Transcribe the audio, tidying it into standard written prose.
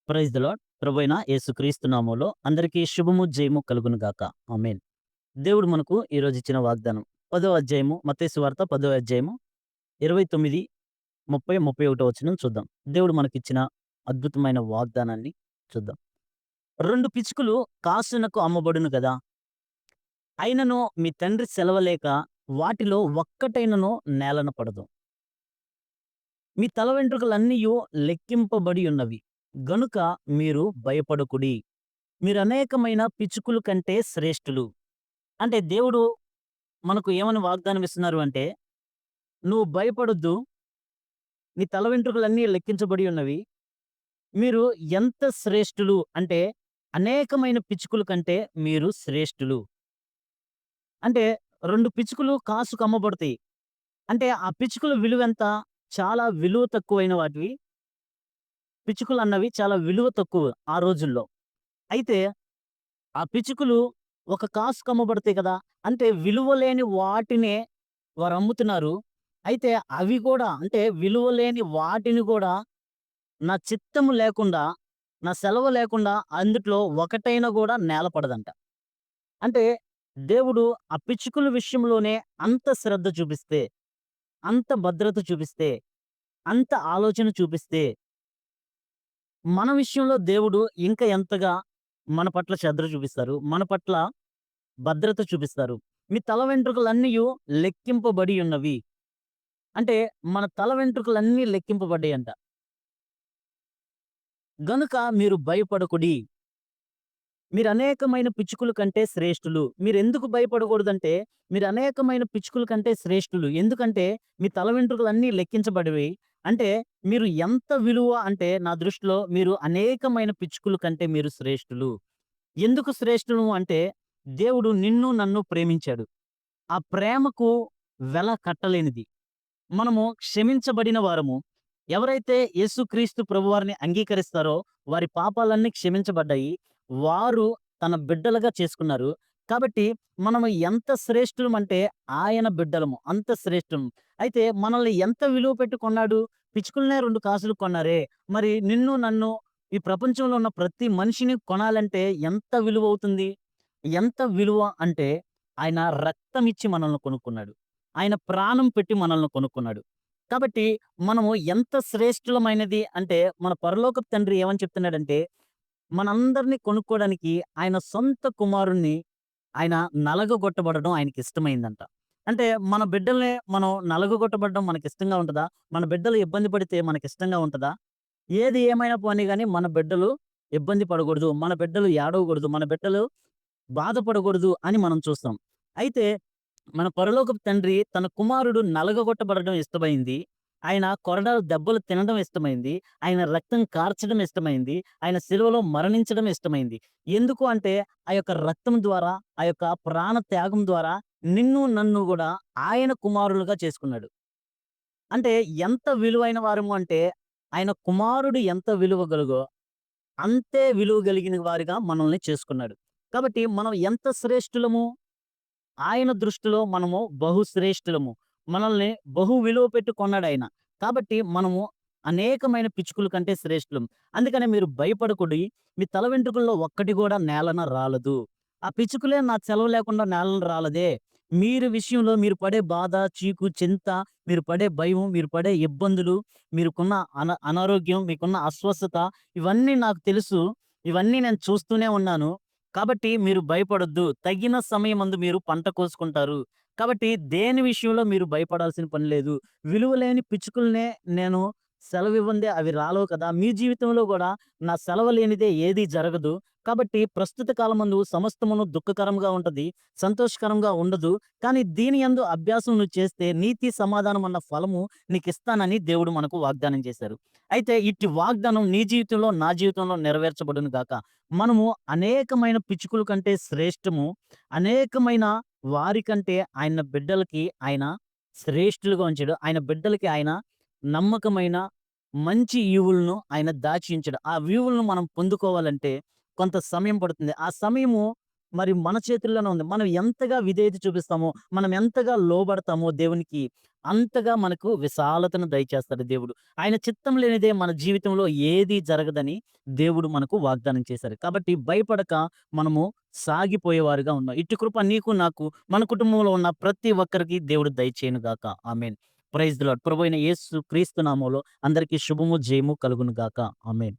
Praise the lord. ప్రభువైన యేసుక్రీస్తు నామములో అందరికీ శుభము, జయము కలుగును గాక. ఆమేన్. దేవుడు మనకు ఈరోజు ఇచ్చిన వాగ్దానం 10వ అధ్యాయము మత్తయి సువార్త 10వ అధ్యాయము 29, 30, 31 వచనం చూద్దాం. దేవుడు మనకిచ్చిన అద్భుతమైన వాగ్దానాన్ని చూద్దాం. 2 పిచ్చుకలు కాసునకు అమ్మబడును గదా! అయినను మీ తండ్రి సెలవలేక వాటిలో ఒక్కటైనను నేలన పడదు. మీ తల వెంట్రుకలన్నీయు లెక్కింపబడి ఉన్నవి గనుక మీరు భయపడకుడి. మీరనేకమైన పిచ్చుకల కంటే శ్రేష్ఠులు. అంటే దేవుడు మనకు ఏమని వాగ్దానం ఇస్తున్నారు అంటే, నువ్వు భయపడొద్దు. నీ తల వెంట్రుకలన్నీ లెక్కించబడి ఉన్నవి. మీరు ఎంత శ్రేష్ఠులు అంటే, అనేకమైన పిచ్చుకల కంటే మీరు శ్రేష్ఠులు. అంటే 2 పిచ్చుకలు కాసుకు అమ్మబడతాయి. అంటే ఆ పిచ్చుకల విలువెంత? చాలా విలువ తక్కువైన వాటివి. పిచ్చుకలన్నవి చాలా విలువ తక్కువ ఆ రోజుల్లో. అయితే ఆ పిచ్చుకలు ఒక కాసుకు అమ్మబడతాయి కదా! అంటే విలువ లేని వాటినే వారమ్ముతున్నారు. అయితే అవి కూడా అంటే విలువ లేని వాటిని కూడా నా చిత్తము లేకుండా, నా సెలవు లేకుండా అందుట్లో ఒకటైనా గూడా నేలపడదంట. అంటే దేవుడు ఆ పిచ్చుకల విషయంలోనే అంత శ్రద్ధ చూపిస్తే, అంత భద్రత చూపిస్తే, అంత ఆలోచన చూపిస్తే, మన విషయంలో దేవుడు ఇంకా ఎంతగా మన పట్ల శ్రద్ధ చూపిస్తారు. మన పట్ల భద్రత చూపిస్తారు. మీ తల వెంట్రుకలన్నీయు లెక్కింపబడి ఉన్నవి. అంటే మన తల వెంట్రుకలన్నీ లెక్కింపబడ్డాయంట. గనుక మీరు భయపడకుడి. మీరనేకమైన పిచ్చుకల కంటే శ్రేష్ఠులు. మీరెందుకు భయపడకూడదంటే, మీరనేకమైన పిచ్చుకల కంటే శ్రేష్ఠులు. ఎందుకంటే, మీ తల వెంట్రుకలన్నీ లెక్కించబడివి. అంటే, మీరు ఎంత విలువ అంటే, నా దృష్టిలో మీరు అనేకమైన పిచ్చుకల కంటే మీరు శ్రేష్ఠులు. ఎందుకు శ్రేష్ఠులు అంటే, దేవుడు నిన్ను, నన్ను ప్రేమించాడు. ఆ ప్రేమకు వెల కట్టలేనిది. మనము క్షమించబడిన వారము. ఎవరైతే యేసుక్రీస్తు ప్రభువారిని అంగీకరిస్తారో, వారి పాపాలన్నీ క్షమించబడ్డాయి. వారు తన బిడ్డలుగా చేసుకున్నారు. కాబట్టి మనము ఎంత శ్రేష్ఠులమంటే ఆయన బిడ్డలము. అంత శ్రేష్ఠులం. అయితే మనల్ని ఎంత విలువ పెట్టి కొన్నాడు? పిచ్చుకలనే 2 కాసులు కొన్నారే! మరి నిన్ను, నన్ను ఈ ప్రపంచంలో ఉన్న ప్రతి మనిషిని కొనాలంటే ఎంత విలువవుతుంది? ఎంత విలువ అంటే ఆయన రక్తమిచ్చి మనల్ని కొనుక్కున్నాడు. ఆయన ప్రాణం పెట్టి మనల్ని కొనుక్కున్నాడు. కాబట్టి మనము ఎంత శ్రేష్ఠులమైనది అంటే మన పరలోకపు తండ్రి ఏమని చెప్తున్నాడంటే, మనందరిని కొనుక్కోవడానికి ఆయన సొంత కుమారుణ్ణి ఆయన నలగగొట్టబడడం ఆయనకిష్టమైందంట. అంటే మన బిడ్డల్ని మనం నలగగొట్టబడడం మనకిష్టంగా ఉంటదా? మన బిడ్డలు ఇబ్బంది పడితే మనకిష్టంగా ఉంటదా? ఏది ఏమైనా పోనీ గాని మన బిడ్డలు ఇబ్బంది పడకూడదు. మన బిడ్డలు ఏడవకూడదు. మన బిడ్డలు బాధపడకూడదు అని మనం చూస్తాం. అయితే మన పరలోకపు తండ్రి తన కుమారుడు నలగగొట్టబడడం ఇష్టమైంది. ఆయన కొరడాల దెబ్బలు తినడం ఇష్టమైంది. ఆయన రక్తం కార్చడం ఇష్టమైంది. ఆయన సిలువలో మరణించడం ఇష్టమైంది. ఎందుకు అంటే ఆ యొక్క రక్తం ద్వారా, ఆ యొక్క ప్రాణ త్యాగం ద్వారా నిన్ను, నన్ను గూడా ఆయన కుమారులుగా చేసుకున్నాడు. అంటే ఎంత విలువైన వారము అంటే ఆయన కుమారుడు ఎంత విలువ గలుగో అంతే విలువ కలిగిన వారిగా మనల్ని చేసుకున్నాడు. కాబట్టి మనం ఎంత శ్రేష్ఠులము? ఆయన దృష్టిలో మనము బహుశ్రేష్ఠులము. మనల్ని బహు విలువ పెట్టి కొన్నాడాయన. కాబట్టి మనము అనేకమైన పిచ్చుకల కంటే శ్రేష్ఠులం. అందుకనే మీరు భయపడకుడి. మీ తల వెంట్రుకల్లో ఒక్కటి గూడా నేలన రాలదు. ఆ పిచ్చుకలే నాకు సెలవు లేకుండా నేలన రాలదే. మీరు విషయంలో మీరు పడే బాధ, చీకు, చింత, మీరు పడే భయం, మీరు పడే ఇబ్బందులు, మీరుకున్న అనారోగ్యం, మీకున్న అస్వస్థత ఇవన్నీ నాకు తెలుసు. ఇవన్నీ నేను చూస్తూనే ఉన్నాను. కాబట్టి మీరు భయపడొద్దు. తగిన సమయమందు మీరు పంట కోసుకుంటారు. కాబట్టి దేని విషయంలో మీరు భయపడాల్సిన పని లేదు. విలువలేని పిచ్చుకలనే నేను సెలవివ్వందే అవి రాలవు కదా! మీ జీవితంలో గూడా నా సెలవు లేనిదే ఏది జరగదు. కాబట్టి ప్రస్తుత కాలమందు సమస్తమును దుఃఖకరంగా ఉంటది. సంతోషకరంగా ఉండదు. కానీ దీని యందు అభ్యాసం నువ్వు చేస్తే నీతి, సమాధానం అన్న ఫలము నీకిస్తానని దేవుడు మనకు వాగ్దానం చేశారు. అయితే ఇట్టి వాగ్దానం నీ జీవితంలో, నా జీవితంలో నెరవేర్చబడును గాక. మనము అనేకమైన పిచ్చుకల కంటే శ్రేష్టము. అనేకమైన వారికంటే ఆయన బిడ్డలకి ఆయన శ్రేష్ఠులుగా ఉంచాడు. ఆయన బిడ్డలకి ఆయన నమ్మకమైన మంచి ఈవులను ఆయన దాచి ఉంచాడు. ఆ ఈవులను మనం పొందుకోవాలంటే కొంత సమయం పడుతుంది. ఆ సమయము మరి మన చేతుల్లోనే ఉంది. మనం ఎంతగా విధేయత చూపిస్తామో, మనం ఎంతగా లోబడతామో దేవునికి, అంతగా మనకు విశాలతను దయచేస్తాడు దేవుడు. ఆయన చిత్తం లేనిదే మన జీవితంలో ఏది జరగదని దేవుడు మనకు వాగ్దానం చేశారు. కాబట్టి భయపడక మనము సాగిపోయేవారుగా ఉన్నాం. ఇట్టి కృప నీకు, నాకు, మన కుటుంబంలో ఉన్న ప్రతి ఒక్కరికి దేవుడు దయచేయును గాక. ఆమేన్. Praise the lord. ప్రభువైన యేసు క్రీస్తు నామంలో అందరికీ శుభము, జయము కలుగును గాక. ఆమేన్.